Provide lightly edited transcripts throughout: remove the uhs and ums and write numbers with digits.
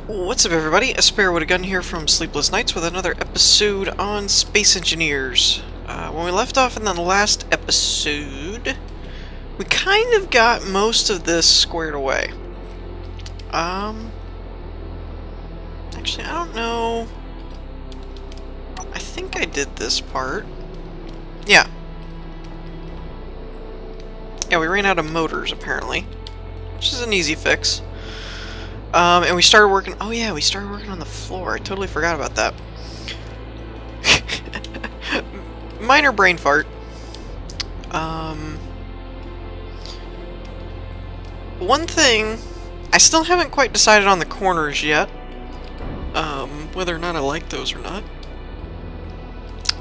What's up, everybody? A Spare with a Gun here from Sleepless Nights with another episode on Space Engineers. When we left off in the last episode, we kind of got most of this squared away. Actually, I don't know. I think I did this part. Yeah. Yeah, we ran out of motors, apparently, which is an easy fix. And we started working... Oh yeah, we started working on the floor. I totally forgot about that. Minor brain fart. One thing... I still haven't quite decided on the corners yet. Whether or not I like those or not.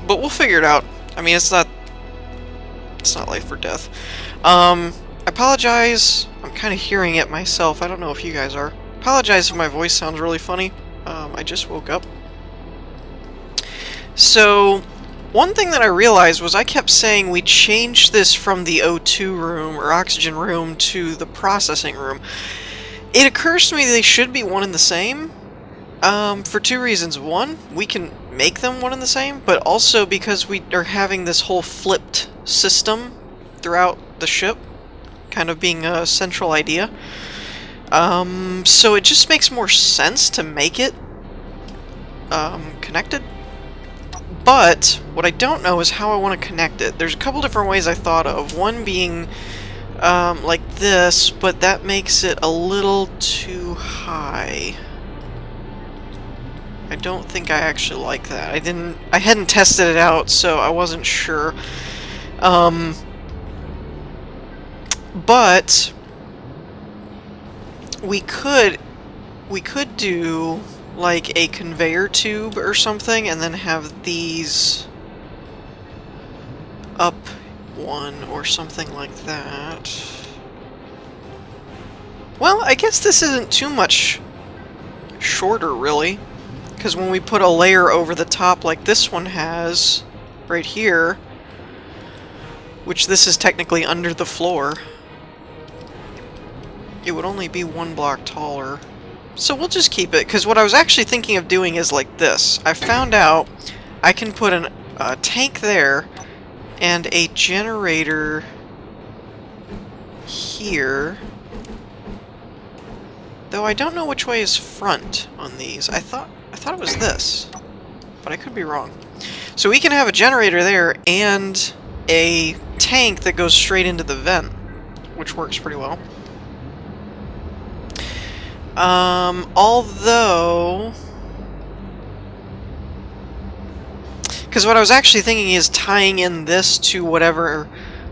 But we'll figure it out. I mean, it's not life or death. I apologize. I'm kind of hearing it myself. I don't know if you guys are. Apologize if my voice sounds really funny. I just woke up. So, one thing that I realized was I kept saying we changed this from the O2 room, or oxygen room, to the processing room. It occurs to me they should be one and the same, for two reasons. One, we can make them one and the same, but also because we are having this whole flipped system throughout the ship, kind of being a central idea. So it just makes more sense to make it, connected. But, what I don't know is how I want to connect it. There's a couple different ways I thought of. One being, like this, but that makes it a little too high. I don't think I actually like that. I hadn't tested it out, so I wasn't sure. But... We could do like a conveyor tube or something and then have these up one or something like that. Well, I guess this isn't too much shorter, really, because when we put a layer over the top like this one has right here, which this is technically under the floor, it would only be one block taller. So we'll just keep it, because what I was actually thinking of doing is like this. I found out I can put a tank there and a generator here. Though I don't know which way is front on these. I thought it was this, but I could be wrong. So we can have a generator there and a tank that goes straight into the vent, which works pretty well. Although... Because what I was actually thinking is tying in this to whatever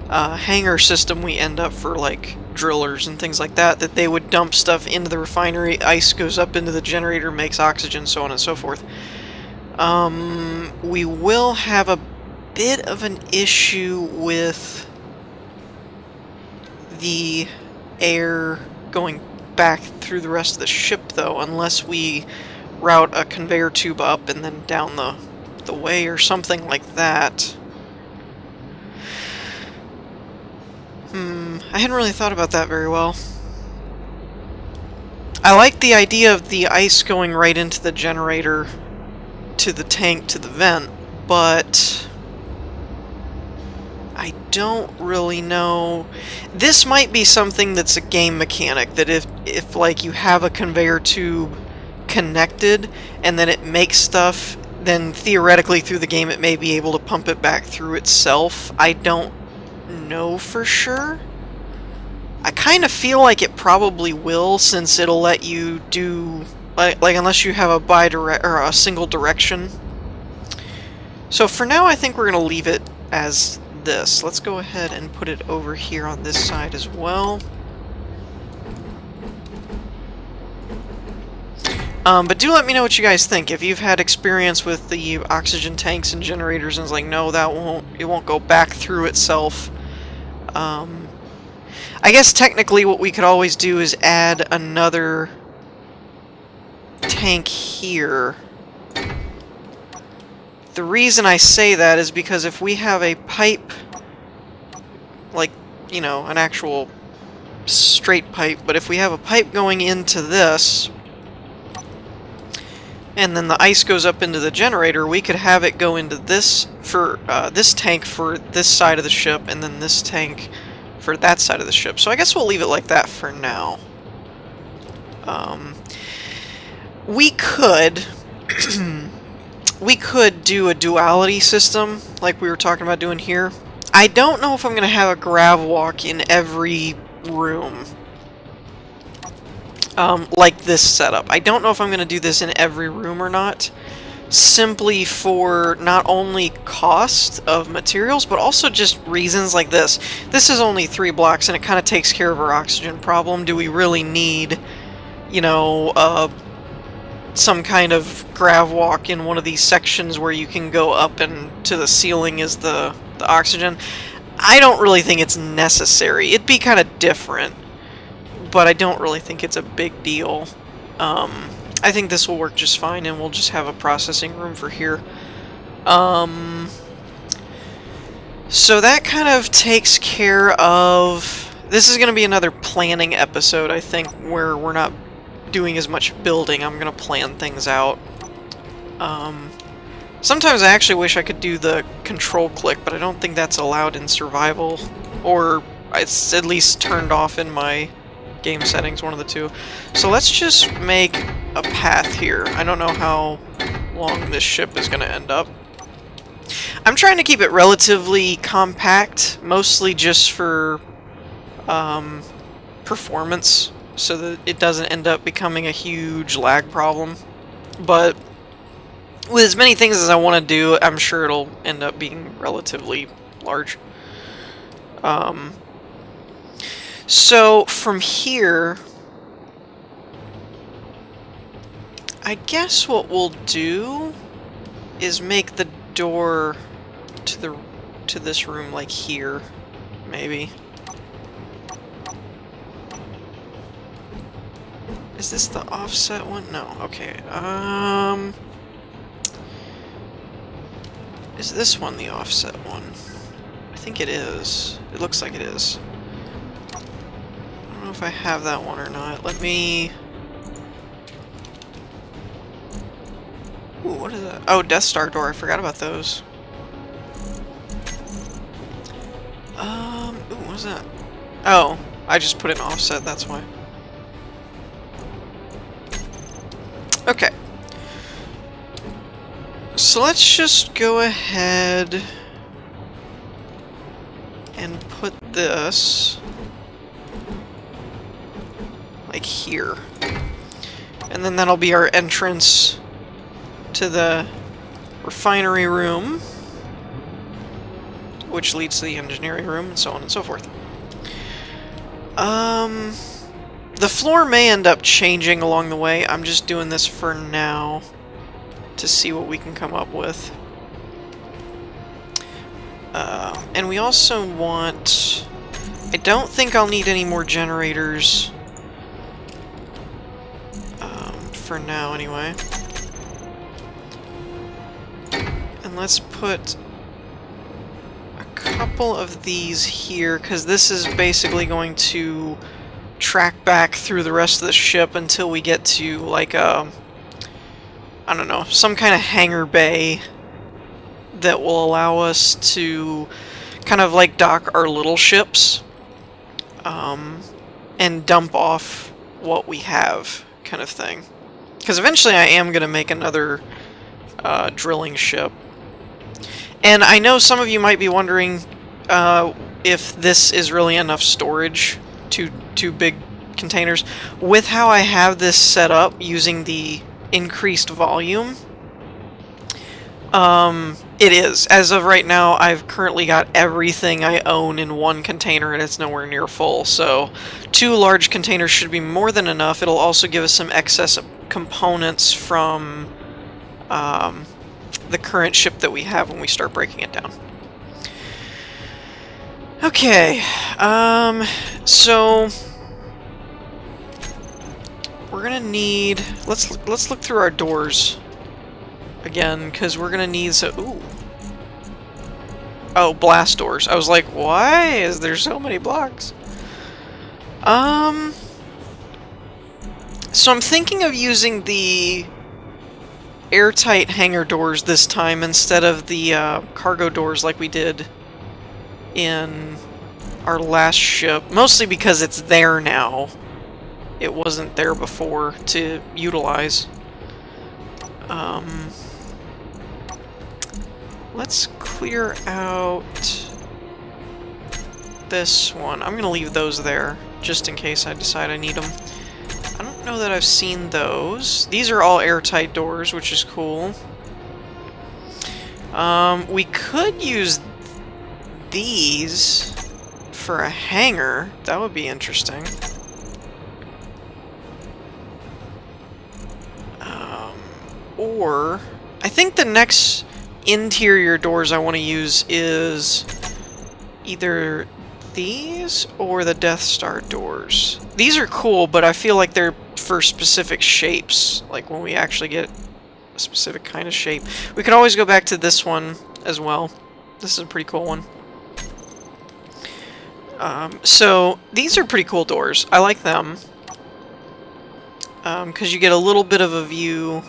hangar system we end up for, like, drillers and things like that, that they would dump stuff into the refinery, ice goes up into the generator, makes oxygen, so on and so forth. We will have a bit of an issue with the air going back through the rest of the ship, though, unless we route a conveyor tube up and then down the way or something like that. I hadn't really thought about that very well. I like the idea of the ice going right into the generator, to the tank, to the vent, but I don't really know. This might be something that's a game mechanic, that if like you have a conveyor tube connected and then it makes stuff, then theoretically through the game it may be able to pump it back through itself. I don't know for sure. I kind of feel like it probably will, since it'll let you do like unless you have a bi-direct or a single direction. So for now I think we're going to leave it as this. Let's go ahead and put it over here on this side as well. But do let me know what you guys think. If you've had experience with the oxygen tanks and generators and it's like, no, it won't go back through itself. I guess technically what we could always do is add another tank here. The reason I say that is because if we have a pipe, like, you know, an actual straight pipe, but if we have a pipe going into this, and then the ice goes up into the generator, we could have it go into this for this tank for this side of the ship, and then this tank for that side of the ship. So I guess we'll leave it like that for now. We could we could do a duality system like we were talking about doing here. I don't know if I'm going to have a grav walk in every room. Like this setup. I don't know if I'm going to do this in every room or not, simply for not only cost of materials, but also just reasons like this. This is only 3 blocks, and it kind of takes care of our oxygen problem. Do we really need, you know, some kind of grav walk in one of these sections where you can go up and to the ceiling is the oxygen? I don't really think it's necessary. It'd be kind of different, but I don't really think it's a big deal. I think this will work just fine, and we'll just have a processing room for here. So that kind of takes care of... This is going to be another planning episode, I think, where we're not doing as much building. I'm going to plan things out. Sometimes I actually wish I could do the control click, but I don't think that's allowed in survival, or it's at least turned off in my game settings, one of the two. So let's just make a path here. I don't know how long this ship is going to end up. I'm trying to keep it relatively compact, mostly just for performance, so that it doesn't end up becoming a huge lag problem. But with as many things as I want to do, I'm sure it'll end up being relatively large. So from here, I guess what we'll do is make the door to this room like here, maybe. Is this the offset one? No. Okay. Is this one the offset one? I think it is. It looks like it is. I don't know if I have that one or not. Let me... Ooh, what is that? Oh, Death Star door. I forgot about those. Ooh, what is that? Oh, I just put an offset, that's why. Okay. So let's just go ahead and put this like here. And then that'll be our entrance to the refinery room, which leads to the engineering room, and so on and so forth. The floor may end up changing along the way. I'm just doing this for now to see what we can come up with. And we also want... I don't think I'll need any more generators for now, anyway. And let's put a couple of these here, because this is basically going to track back through the rest of the ship until we get to, like, I don't know, some kind of hangar bay that will allow us to kind of, like, dock our little ships and dump off what we have, kind of thing. Because eventually I am going to make another drilling ship. And I know some of you might be wondering if this is really enough storage, two big containers. With how I have this set up using the increased volume, it is. As of right now, I've currently got everything I own in one container, and it's nowhere near full. So 2 large containers should be more than enough. It'll also give us some excess components from the current ship that we have when we start breaking it down. Okay, so we're gonna need... Let's look through our doors again, because we're gonna need ooh. Oh, blast doors. I was like, why is there so many blocks? So I'm thinking of using the airtight hangar doors this time instead of the cargo doors like we did in our last ship. Mostly because it's there now. It wasn't there before to utilize. Let's clear out this one. I'm going to leave those there, just in case I decide I need them. I don't know that I've seen those. These are all airtight doors, which is cool. We could use these for a hangar. That would be interesting. Or I think the next interior doors I want to use is either these or the Death Star doors. These are cool, but I feel like they're for specific shapes, like when we actually get a specific kind of shape. We could always go back to this one as well. This is a pretty cool one. So these are pretty cool doors. I like them because you get a little bit of a view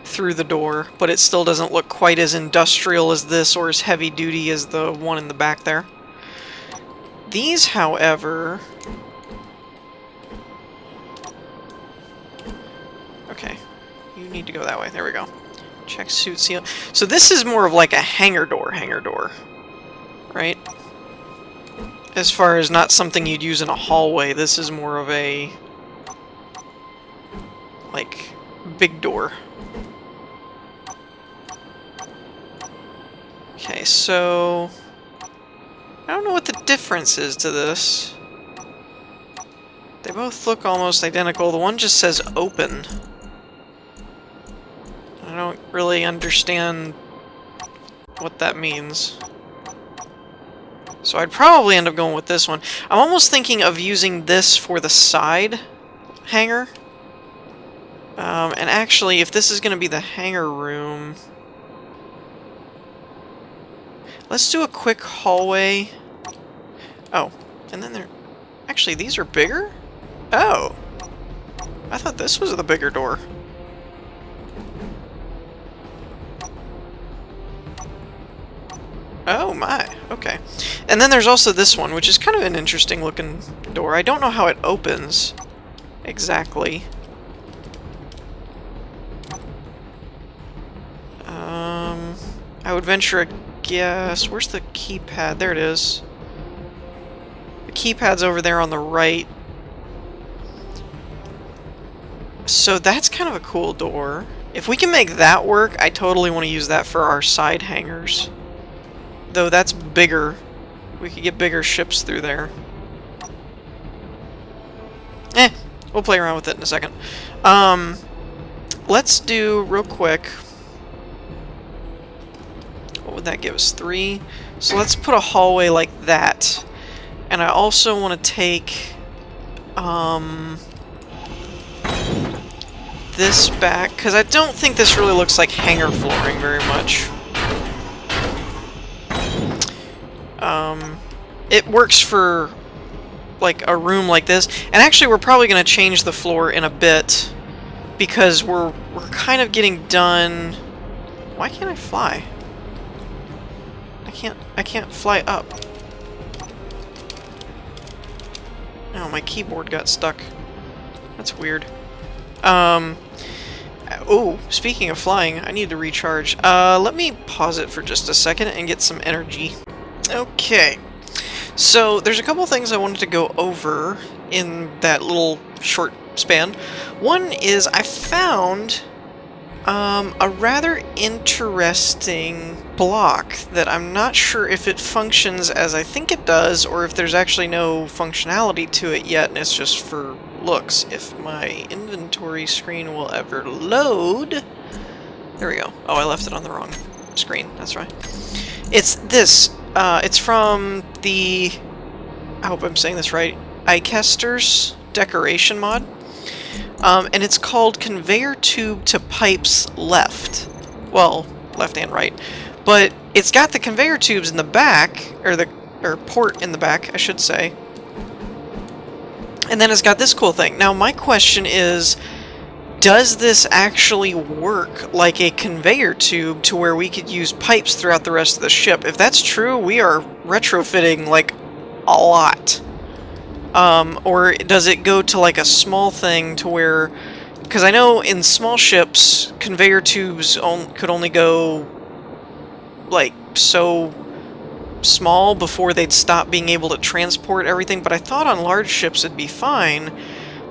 through the door, but it still doesn't look quite as industrial as this or as heavy duty as the one in the back there. These, however... Okay, you need to go that way. There we go. Check suit seal. So this is more of like a hangar door, right? As far as not something you'd use in a hallway, this is more of a, like, big door. Okay, so I don't know what the difference is to this. They both look almost identical. The one just says open. I don't really understand what that means. So I'd probably end up going with this one. I'm almost thinking of using this for the side hangar. And actually, if this is going to be the hangar room... Let's do a quick hallway. Oh, and then there... Actually, these are bigger? Oh. I thought this was the bigger door. Oh my, okay. And then there's also this one, which is kind of an interesting looking door. I don't know how it opens exactly. I would venture a guess. Where's the keypad? There it is. The keypad's over there on the right. So that's kind of a cool door. If we can make that work, I totally want to use that for our side hangars. Though that's bigger. We could get bigger ships through there. We'll play around with it in a second. Let's do, real quick... What would that give us? 3? So let's put a hallway like that. And I also want to take... this back, because I don't think this really looks like hangar flooring very much. It works for like a room like this, and actually we're probably going to change the floor in a bit because we're kind of getting done. Why can't I fly? I can't fly up. Oh, my keyboard got stuck. That's weird. Oh, speaking of flying, I need to recharge. Let me pause it for just a second and get some energy. Okay. So, there's a couple things I wanted to go over in that little short span. One is I found a rather interesting block that I'm not sure if it functions as I think it does, or if there's actually no functionality to it yet, and it's just for looks. If my inventory screen will ever load... There we go. Oh, I left it on the wrong screen. That's right. It's this. It's from the... I hope I'm saying this right. Icaster's decoration mod. And it's called Conveyor Tube to Pipes Left. Well, left and right. But it's got the conveyor tubes in the back, or port in the back, I should say. And then it's got this cool thing. Now, my question is, does this actually work like a conveyor tube to where we could use pipes throughout the rest of the ship? If that's true, we are retrofitting like a lot. Or does it go to like a small thing to where... Because I know in small ships, conveyor tubes could only go like so small before they'd stop being able to transport everything, but I thought on large ships it'd be fine.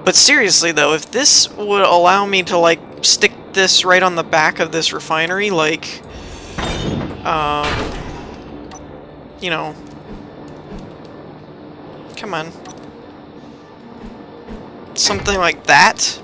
But seriously though, if this would allow me to like stick this right on the back of this refinery, like, you know, come on, something like that,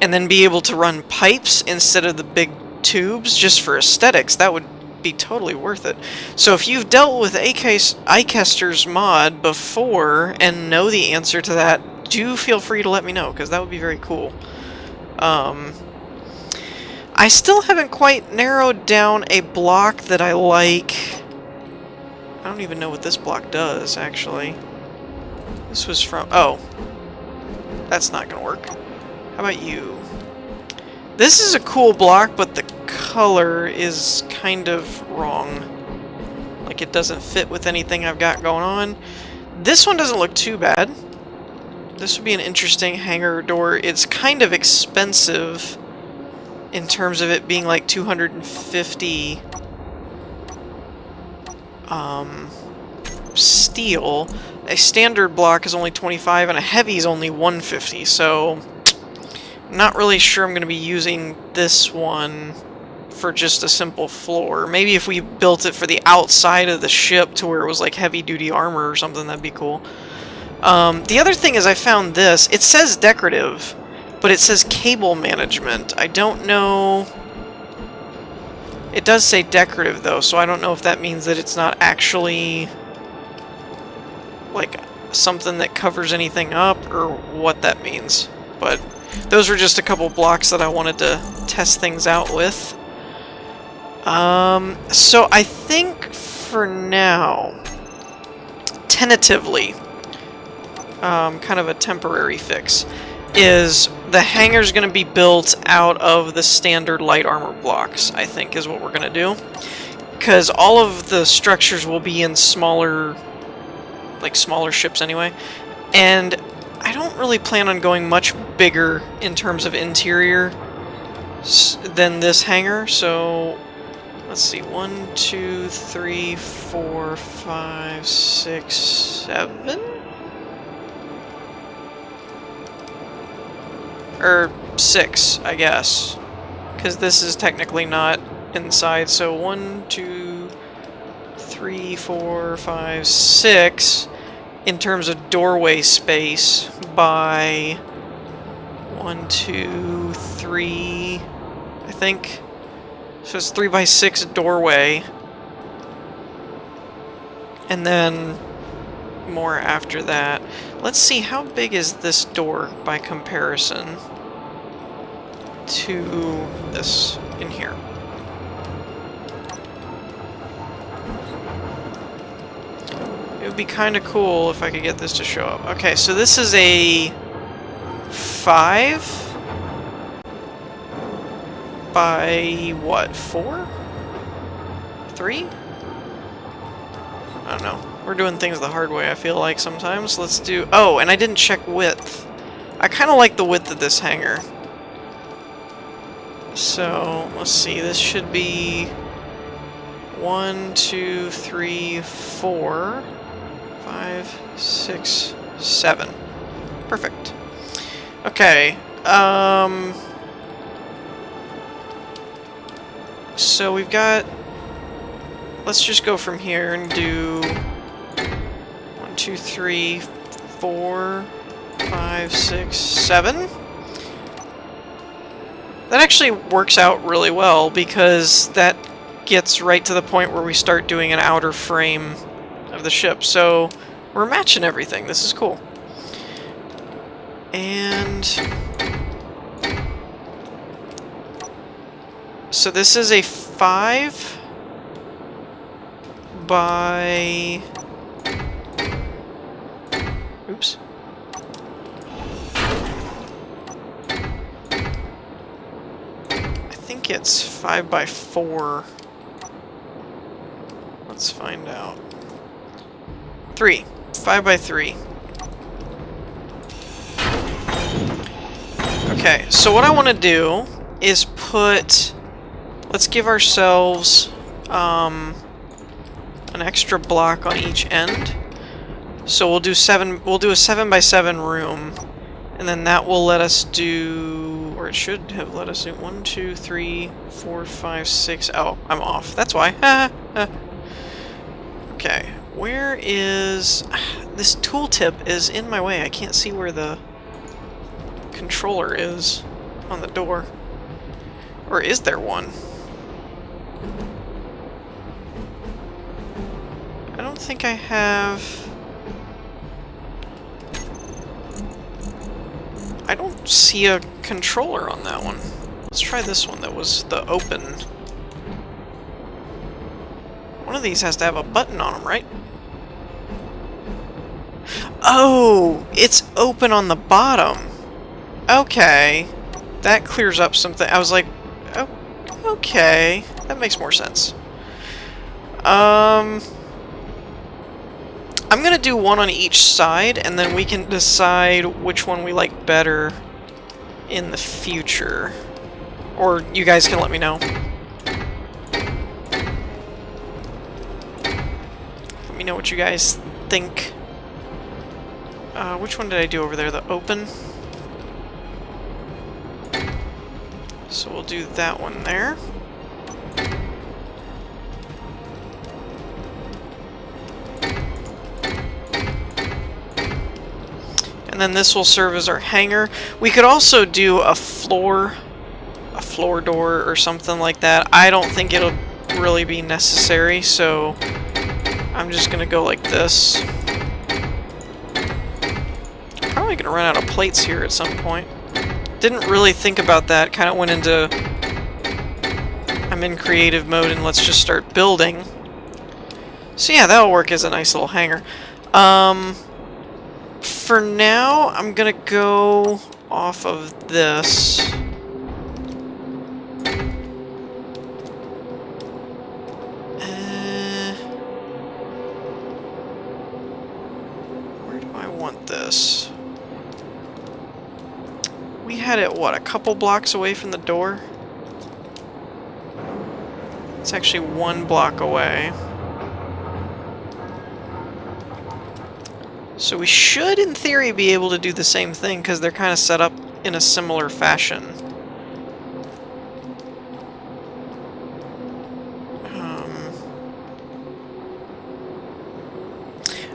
and then be able to run pipes instead of the big tubes just for aesthetics, that would be totally worth it. So if you've dealt with iCaster's mod before and know the answer to that, do feel free to let me know, because that would be very cool. I still haven't quite narrowed down a block that I like. I don't even know what this block does, actually. This was from... Oh. That's not gonna work. How about you? This is a cool block, but the color is kind of wrong. Like, it doesn't fit with anything I've got going on. This one doesn't look too bad. This would be an interesting hangar door. It's kind of expensive in terms of it being like 250 steel. A standard block is only 25 and a heavy is only 150, so I'm not really sure I'm going to be using this one for just a simple floor. Maybe if we built it for the outside of the ship to where it was like heavy-duty armor or something, that'd be cool. The other thing is I found this. It says decorative, but it says cable management. I don't know... It does say decorative, though, so I don't know if that means that it's not actually like something that covers anything up or what that means. But those were just a couple blocks that I wanted to test things out with. So I think for now, tentatively, kind of a temporary fix, is the hangar's going to be built out of the standard light armor blocks, I think is what we're going to do. Because all of the structures will be in smaller, like smaller ships anyway. And I don't really plan on going much bigger in terms of interior than this hangar, so let's see, 1, 2, 3, 4, 5, 6, 7? Or 6, I guess. Because this is technically not inside, so 1, 2, 3, 4, 5, 6 in terms of doorway space by 1, 2, 3, I think. So it's 3 by 6 doorway. And then more after that. Let's see, how big is this door by comparison to this in here? It would be kind of cool if I could get this to show up. Okay, so this is a 5 by what, 4? 3? I don't know. We're doing things the hard way, I feel like, sometimes. Let's do... Oh, and I didn't check width. I kind of like the width of this hangar. So, let's see. This should be 1, 2, 3, 4, 5, 6, 7. Perfect. Okay. So we've got... Let's just go from here and do 1, 2, 3, 4, 5, 6, 7. That actually works out really well because that gets right to the point where we start doing an outer frame of the ship. So we're matching everything. This is cool. And so this is a 5 by... Oops. think it's 5 by 4. Let's find out. 3. 5 by 3. Okay, so what I want to do is put... Let's give ourselves an extra block on each end. So we'll do a 7 by 7 room, and then that will let us do, or it should have let us do 1, 2, 3, 4, 5, 6. Oh, I'm off. That's why. Okay, where is this tooltip? Is in my way. I can't see where the controller is on the door. Or is there one? I don't think I have... I don't see a controller on that one. Let's try this one that was the open. One of these has to have a button on them, right? Oh! It's open on the bottom! Okay. That clears up something. I was like, oh, okay. That makes more sense. I'm gonna do one on each side, and then we can decide which one we like better in the future. Or you guys can let me know. Let me know what you guys think. Which one did I do over there? The open? So we'll do that one there. And then this will serve as our hangar. We could also do a floor door or something like that. I don't think it'll really be necessary, so I'm just gonna go like this. Probably gonna run out of plates here at some point. Didn't really think about that. Kind of went into I'm in creative mode and let's just start building. So yeah, that'll work as a nice little hangar. For now, I'm gonna go off of this. Where do I want this? We had it, what, a couple blocks away from the door? It's actually 1 block away. So we should, in theory, be able to do the same thing, because they're kind of set up in a similar fashion.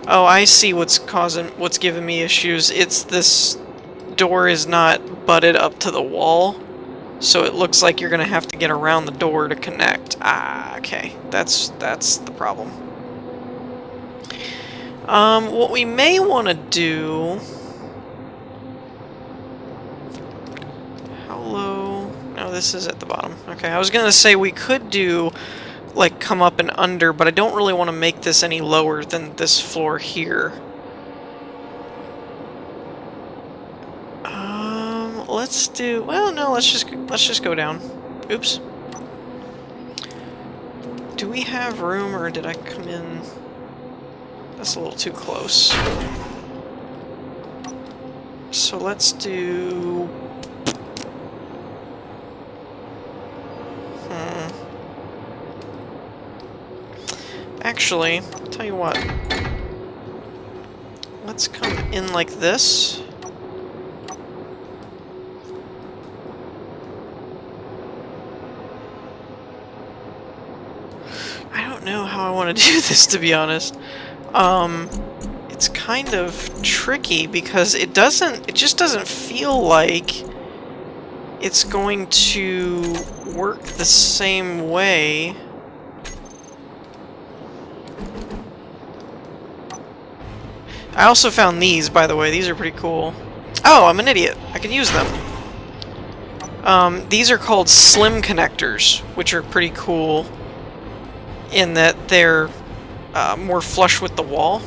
Oh, I see what's giving me issues. It's this door is not butted up to the wall, so it looks like you're going to have to get around the door to connect. Ah, okay. That's the problem. What we may want to do... How low? No, this is at the bottom. Okay, I was going to say we could do, like, come up and under, but I don't really want to make this any lower than this floor here. Let's do... Well, no, let's just go down. Oops. Do we have room, or did I come in... That's a little too close. So let's do... Actually, tell you what. Let's come in like this. I don't know how I want to do this, to be honest. It's kind of tricky because it just doesn't feel like it's going to work the same way. I also found these, by the way. These are pretty cool. Oh, I'm an idiot. I can use them. These are called slim connectors, which are pretty cool in that they're more flush with the wall,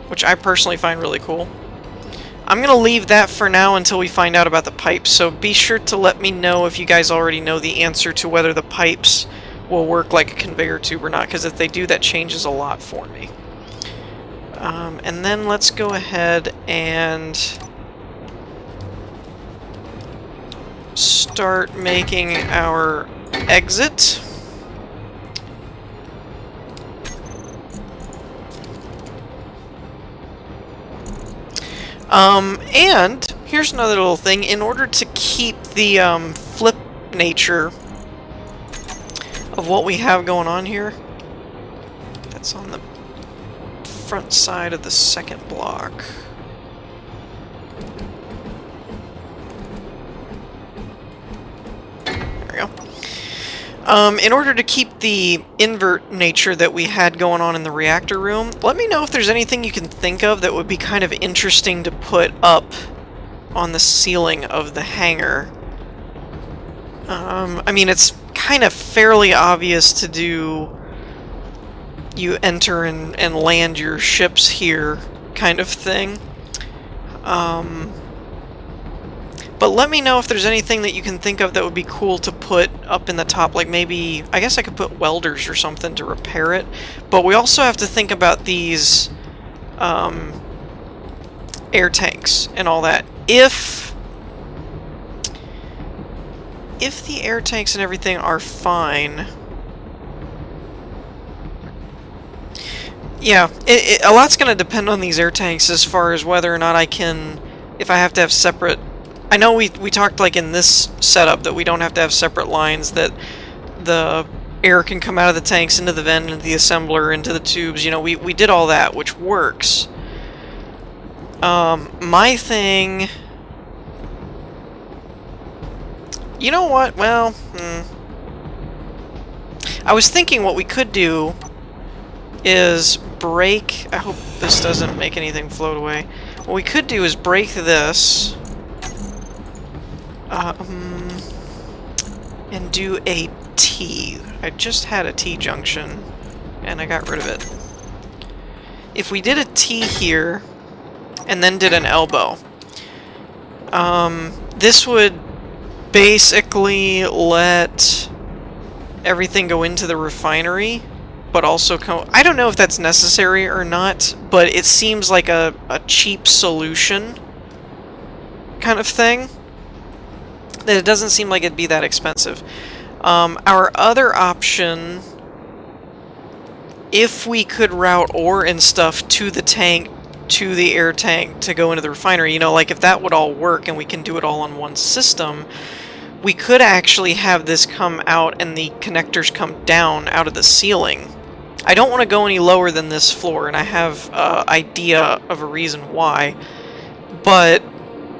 which I personally find really cool. I'm going to leave that for now until we find out about the pipes, so be sure to let me know if you guys already know the answer to whether the pipes will work like a conveyor tube or not, because if they do, that changes a lot for me. And then let's go ahead and start making our exit. And here's another little thing. In order to keep the flip nature of what we have going on here, that's on the front side of the second block. There we go. In order to keep the invert nature that we had going on in the reactor room, let me know if there's anything you can think of that would be kind of interesting to put up on the ceiling of the hangar. I mean, it's kind of fairly obvious to do you enter and land your ships here kind of thing. But let me know if there's anything that you can think of that would be cool to put up in the top, like maybe, I guess I could put welders or something to repair it. But we also have to think about these air tanks and all that. If the air tanks and everything are fine, yeah, a lot's going to depend on these air tanks as far as whether or not I can, if I have to have separate. I know we talked like in this setup that we don't have to have separate lines, that the air can come out of the tanks into the vent, into the assembler, into the tubes. You know, we did all that, which works. My thing... You know what? Well, I was thinking what we could do is break... I hope this doesn't make anything float away. What we could do is break this... and do a T. I just had a T junction, and I got rid of it. If we did a T here, and then did an elbow, this would basically let everything go into the refinery, but also I don't know if that's necessary or not, but it seems like a cheap solution kind of thing. That it doesn't seem like it'd be that expensive. Our other option, if we could route ore and stuff to the tank, to the air tank, to go into the refinery, you know, like if that would all work and we can do it all on one system, we could actually have this come out and the connectors come down out of the ceiling. I don't want to go any lower than this floor, and I have an idea of a reason why, but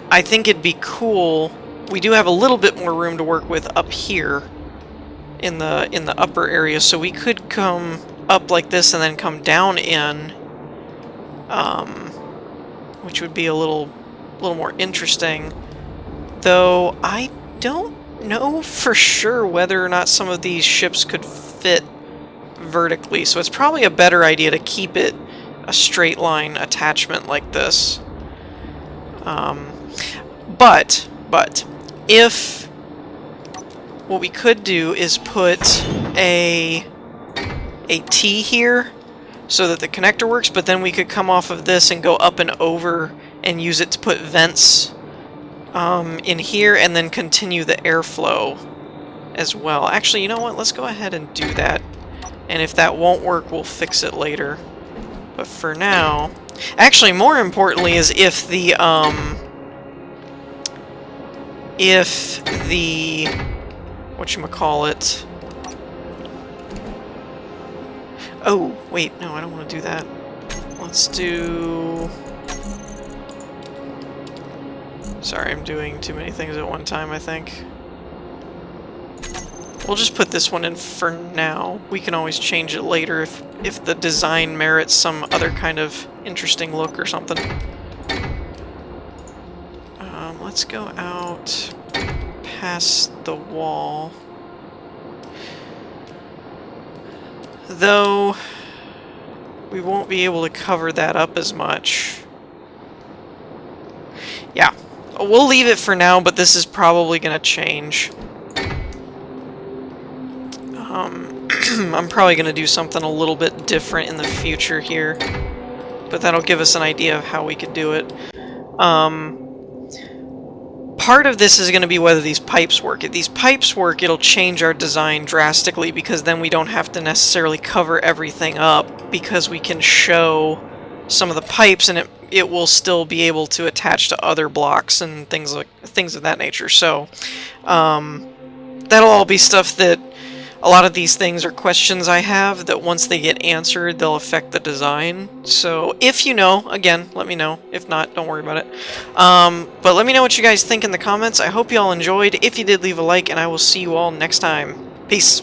I think it'd be cool. We do have a little bit more room to work with up here in the upper area, so we could come up like this and then come down in, which would be a little more interesting. Though I don't know for sure whether or not some of these ships could fit vertically, so it's probably a better idea to keep it a straight line attachment like this. But if what we could do is put a T here so that the connector works, but then we could come off of this and go up and over and use it to put vents in here and then continue the airflow as well. Actually, you know what? Let's go ahead and do that. And if that won't work, we'll fix it later. But for now... Actually, more importantly is if the whatchamacallit... Oh, wait, no, I don't want to do that. Let's do... Sorry, I'm doing too many things at one time, I think. We'll just put this one in for now. We can always change it later if the design merits some other kind of interesting look or something. Let's go out past the wall. Though, we won't be able to cover that up as much. yeah. We'll leave it for now, but this is probably going to change. I'm probably going to do something a little bit different in the future here, but that'll give us an idea of how we could do it. Part of this is going to be whether these pipes work. If these pipes work, it'll change our design drastically, because then we don't have to necessarily cover everything up, because we can show some of the pipes, and it will still be able to attach to other blocks and things of that nature. So that'll all be stuff that a lot of these things are questions I have that once they get answered, they'll affect the design. So if you know, again, let me know. If not, don't worry about it. But let me know what you guys think in the comments. I hope you all enjoyed. If you did, leave a like, and I will see you all next time. Peace.